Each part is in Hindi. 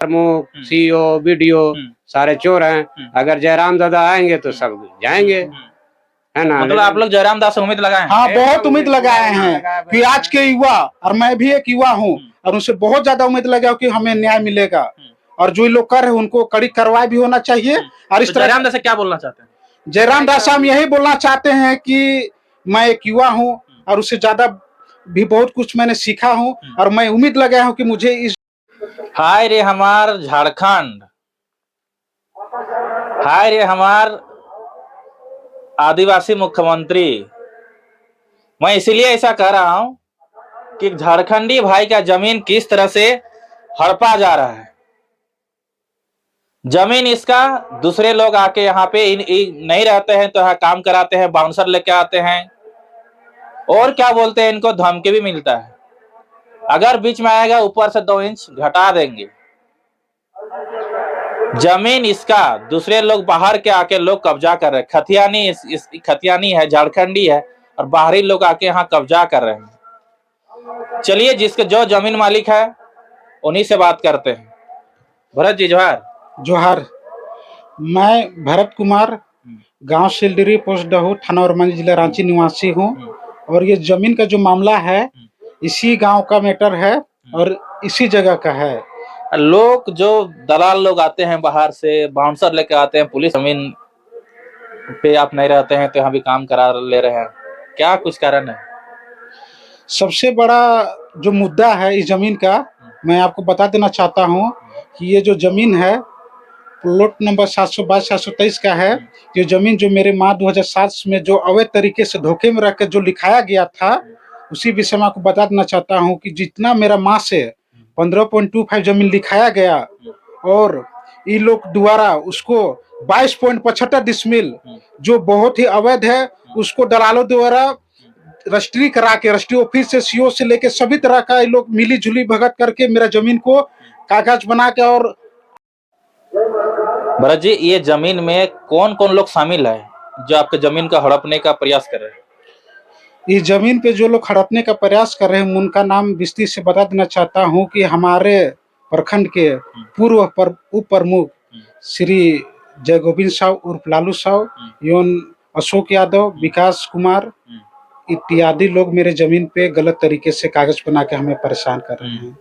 प्रमुख सीईओ वीडियो सारे चोर हैं। अगर जयराम दादा आएंगे तो सब जाएंगे, है ना। मतलब आप लोग जयराम दास से उम्मीद लगाए हैं? हाँ, बहुत उम्मीद लगाए हैं कि आज के युवा, और मैं भी एक युवा हूँ, और उनसे बहुत ज्यादा उम्मीद लगा कि हमें न्याय मिलेगा, और जो लोग कर रहे हैं उनको कड़ी कार्रवाई भी होना चाहिए। और इस तरह जयराम दास से क्या बोलना चाहते हैं? जयराम दास हम यही बोलना चाहते हैं कि मैं एक युवा हूँ और उससे ज्यादा भी बहुत कुछ मैंने सीखा हूँ, और मैं उम्मीद लगाया हूँ कि मुझे इस हाय रे हमार झारखंड, हाय रे हमार आदिवासी मुख्यमंत्री। मैं इसीलिए ऐसा कह रहा हूं कि झारखंडी भाई का जमीन किस तरह से हड़पा जा रहा है। जमीन इसका दूसरे लोग आके यहाँ पे नहीं रहते हैं तो यहाँ काम कराते हैं, बाउंसर लेके आते हैं, और क्या बोलते हैं, इनको धमकी भी मिलता है। अगर बीच में आएगा ऊपर से 2 इंच घटा देंगे। जमीन इसका दूसरे लोग बाहर के आके लोग कब्जा कर रहे हैं। खतियानी है, झारखंडी है, और बाहरी लोग आके यहाँ कब्जा कर रहे हैं। चलिए जिसके जो जमीन मालिक है उन्हीं से बात करते हैं। भरत जी जोहार। जोहार। मैं भरत कुमार, गांव सिलडरी, पोस्ट डहू, थाना औरमांझी, जिला रांची निवासी हूं। और ये जमीन का जो मामला है इसी गांव का मैटर है और इसी जगह का है। लोग जो दलाल लोग आते हैं बाहर से, बाउंसर लेके आते हैं, पुलिस जमीन पे आप नहीं रहते हैं तो यहाँ भी काम करा ले रहे हैं, क्या कुछ कारण है? सबसे बड़ा जो मुद्दा है इस जमीन का, मैं आपको बता देना चाहता हूं कि ये जो जमीन है प्लॉट नंबर 722-723 का है। ये जमीन जो मेरे माँ 2007 में जो अवैध तरीके से धोखे में रख के जो लिखाया गया था, उसी विषय में आपको बता देना चाहता हूं कि जितना मेरा माँ से 15.25 जमीन लिखाया गया और ये लोग द्वारा उसको 22.75 डिसमिल जो बहुत ही अवैध है, उसको दलालों द्वारा रजिस्ट्री करा के, रजिस्ट्री ऑफिस से सीओ से लेके सभी तरह का ये लोग मिली जुली भगत करके मेरा जमीन को कागज बना के। और भरत जी, ये जमीन में कौन कौन लोग शामिल है जो आपके जमीन का हड़पने का प्रयास कर रहे हैं? इस जमीन पे जो लोग हड़पने का प्रयास कर रहे हैं उनका नाम विस्तृत से बता देना चाहता हूं कि हमारे प्रखंड के पूर्व उप प्रमुख श्री जय गोविंद साहु उर्फ लालू साहु एवं अशोक यादव, विकास कुमार इत्यादि लोग मेरे जमीन पे गलत तरीके से कागज बना के हमें परेशान कर रहे हैं।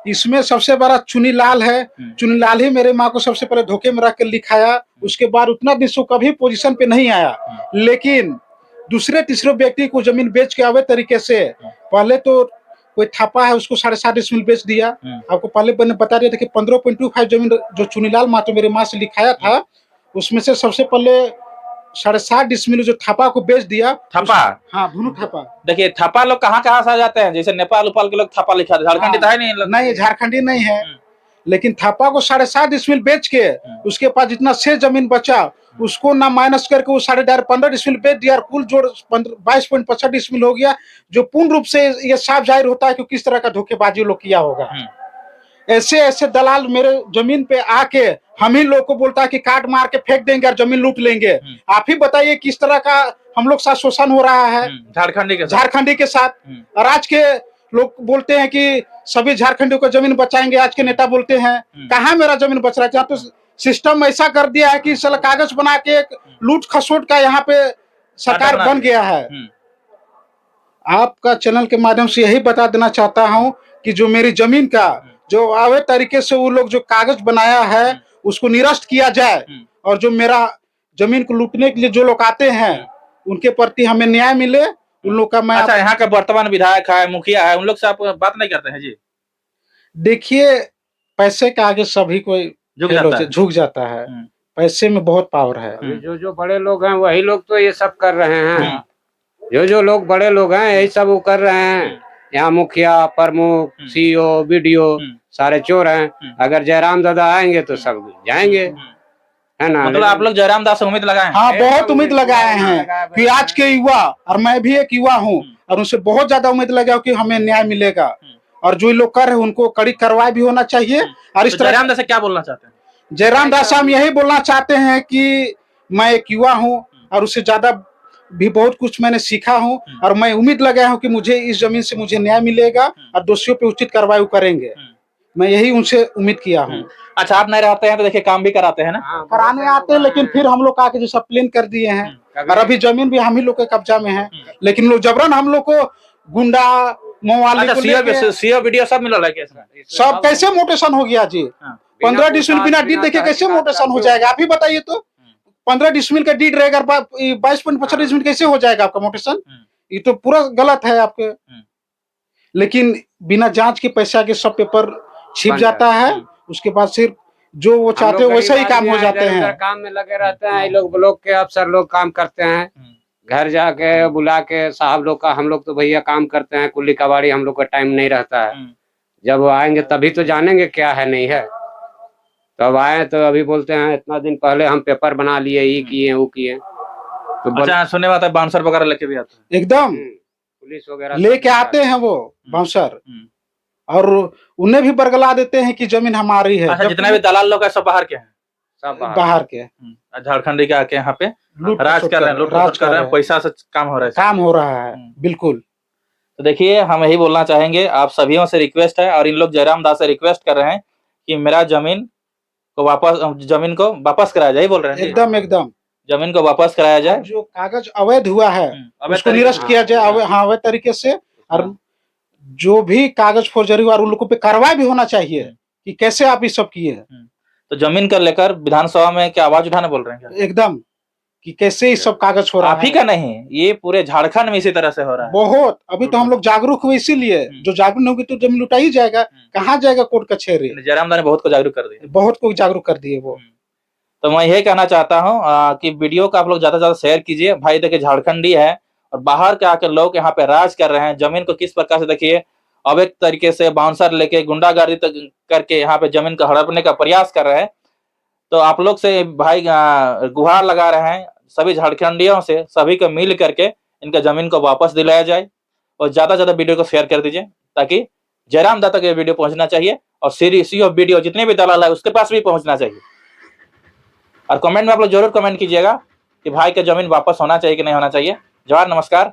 इसमें सबसे बड़ा चुनीलाल है। चुनीलाल ही मेरे माँ को सबसे पहले धोखे में रख के लिखाया, उसके बाद उतना दिन से कभी पोजीशन पे नहीं आया, लेकिन दूसरे तीसरे व्यक्ति को जमीन बेच के अवैध तरीके से, पहले तो कोई थापा है उसको 7.5 डिसमिल बेच दिया। आपको पहले मैंने बता दिया था कि 15.25 जमीन जो चुनीलाल माँ तो मेरे माँ से लिखाया था, उसमें से सबसे पहले 7.5 डिसमिल जो थापा को बेच दिया। थापा? हाँ, भुनु थापा। देखिए थापा लोग कहाँ कहाँ से आ जाते हैं, जैसे नेपाल उपाल के लोग थापा लिखा, झारखंडी तो है नहीं, झारखंडी नहीं है, लेकिन थापा को 7.5 डिसमिल बेच के उसके पास जितना शेष जमीन बचा उसको ना माइनस करके वो 15.5 डिसमिल बेच दिया, और कुल जोड़ 22.25 डिसमिल हो गया, जो पूर्ण रूप से ये साफ जाहिर होता है कि किस तरह का धोखेबाजी लोग किया होगा। ऐसे ऐसे दलाल मेरे जमीन पे आके हम ही लोग को बोलता है कि काट मार के फेंक देंगे और जमीन लूट लेंगे। आप ही बताइए किस तरह का हम लोग साथ शोषण हो रहा है झारखंडी के साथ। और आज के लोग बोलते हैं कि सभी झारखंडियों को जमीन बचाएंगे, आज के नेता बोलते हैं, कहाँ मेरा जमीन बच रहा है? जहाँ तो सिस्टम ऐसा कर दिया है कि साला कागज बना के लूट खसोट का यहाँ पे सरकार बन गया है। आपका चैनल के माध्यम से यही बता देना चाहता हूँ कि जो मेरी जमीन का जो अवैध तरीके से वो लोग जो कागज बनाया है उसको निरस्त किया जाए, और जो मेरा जमीन को लूटने के लिए जो लोग आते हैं उनके प्रति हमें न्याय मिले। उन लोग का मैं अच्छा, यहाँ का वर्तमान विधायक है, मुखिया है, उन लोग से आप बात नहीं करते हैं जी? देखिए, पैसे के आगे सभी कोई झुक जाता है। पैसे में बहुत पावर है। जो बड़े लोग हैं वही लोग तो ये सब कर रहे हैं। जो लोग बड़े लोग हैं यही सब वो कर रहे हैं। यहाँ मुखिया, प्रमुख, सीईओ, वीडियो सारे चोर हैं। अगर जयराम दादा आएंगे तो सब जाएंगे, है ना। मतलब आप लोग जयराम दास से उम्मीद लगाए हैं? हाँ, बहुत उम्मीद लगाए हैं कि आज के युवा, और मैं भी एक युवा हूँ, और उनसे बहुत ज्यादा उम्मीद लगा कि हमें न्याय मिलेगा, और जो लोग कर रहे हैं उनको कड़ी कार्रवाई भी होना चाहिए। और इस तरह जयराम दास से क्या बोलना चाहते हैं? जयराम दास हम यही बोलना चाहते हैं कि मैं एक युवा हूँ और उससे ज्यादा भी बहुत कुछ मैंने सीखा हूँ, और मैं उम्मीद लगाया हूँ कि मुझे इस जमीन से मुझे न्याय मिलेगा और दोषियों पे उचित कार्रवाई करेंगे। मैं यही उनसे उम्मीद किया हूँ। अच्छा, आप नहीं रहते हैं तो देखिए काम भी कराते हैं ना। हाँ, कराने आते हैं, लेकिन फिर हम लोग का जैसा प्लेन कर दिए हैं, और अभी जमीन भी हम ही लोग के कब्जा में है, लेकिन लोग जबरन हम लोग को गुंडा मवाली अच्छा, को लेके सीओ वीडियो सब मिला है कैसा? सब कैसे मोटेशन हो गया जी? 15 डिसमिल बिना डीड देखे कैसे मोटेशन हो जाएगा? आप ही बताइए तो। 15 डिसमिल का डीड रहेगा, 22.25 डिसमिल कैसे हो जाएगा आपका मोटेशन? ये तो पूरा गलत है आपके। लेकिन बिना जांच के पैसा के सब पेपर छिप जाता है, उसके बाद सिर्फ जो वो चाहते हैं वैसे ही काम हो जाते हैं। काम में लगे रहते हैं, ये लोग ब्लॉक के अफसर लोग काम करते हैं, घर जाके बुला के साहब लोग का, हम लोग तो भैया काम करते हैं कुल्ली कबाड़ी, हम लोग का टाइम नहीं रहता है। जब वो आएंगे तभी तो जानेंगे क्या है नहीं है। तो अब आए तो अभी बोलते हैं इतना दिन पहले हम पेपर बना लिए, ये किए वो किए। तो अच्छा, सुनने में आता है बाउंसर वगैरह लेके भी आते हैं। एकदम पुलिस वगैरह लेके आते हैं वो बाउंसर, और उन्हें भी बरगला देते हैं कि जमीन हमारी है। अच्छा, जितने भी दलाल लोग हैं सब बाहर के हैं, सब बाहर के झारखंडी के आके यहाँ पे राज कर रहे हैं, लूट राज कर रहे हैं, पैसा से काम हो रहा है, काम हो रहा है। बिल्कुल। तो देखिए, हम यही बोलना चाहेंगे, आप सभी से रिक्वेस्ट है, और इन लोग जयराम दास से रिक्वेस्ट कर रहे हैं कि मेरा जमीन को वापस कराया जाए, बोल रहे हैं एकदम एकदम जमीन को वापस कराया जाए, जो कागज अवैध हुआ है उसको निरस्त किया जाए, हाँ अवैध तरीके से। और जो भी कागज फोर्जरी हुआ उन लोगों पे कार्रवाई भी होना चाहिए कि कैसे आप ये सब किए। तो जमीन कर लेकर विधानसभा में क्या आवाज उठाने बोल रहे हैं क्या? एकदम, कि कैसे ये सब कागज हो रहा है। आप ही का नहीं, ये पूरे झारखंड में इसी तरह से हो रहा है। बहुत, अभी तो हम लोग जागरूक हुए इसीलिए, जो जागरूक नहीं होगी तो जमीन लुटा ही जाएगा, कहाँ जाएगा कोर्ट कचहरी। जयराम दा ने बहुत को जागरूक कर दिया, बहुत को जागरूक कर दिए वो। तो मैं यही कहना चाहता हूँ कि वीडियो को आप लोग ज्यादा से ज्यादा शेयर कीजिए। भाई देखिए, झारखंडी है और बाहर के आके लोग यहाँ पे राज कर रहे हैं, जमीन को किस प्रकार से देखिए अवैध तरीके से बाउंसर लेके गुंडागर्दी करके यहाँ पे जमीन को हड़पने का प्रयास कर रहे हैं। तो आप लोग से भाई गुहार लगा रहे हैं सभी झारखंडियों से, सभी को मिल करके इनका जमीन को वापस दिलाया जाए, और ज्यादा से ज्यादा वीडियो को शेयर कर दीजिए ताकि जयराम दा तक ये वीडियो पहुंचना चाहिए, और सीओ वीडियो जितने भी दलाल है उसके पास भी पहुंचना चाहिए। और कमेंट में आप लोग जरूर कमेंट कीजिएगा कि भाई का जमीन वापस होना चाहिए कि नहीं होना चाहिए। जवाहर, नमस्कार।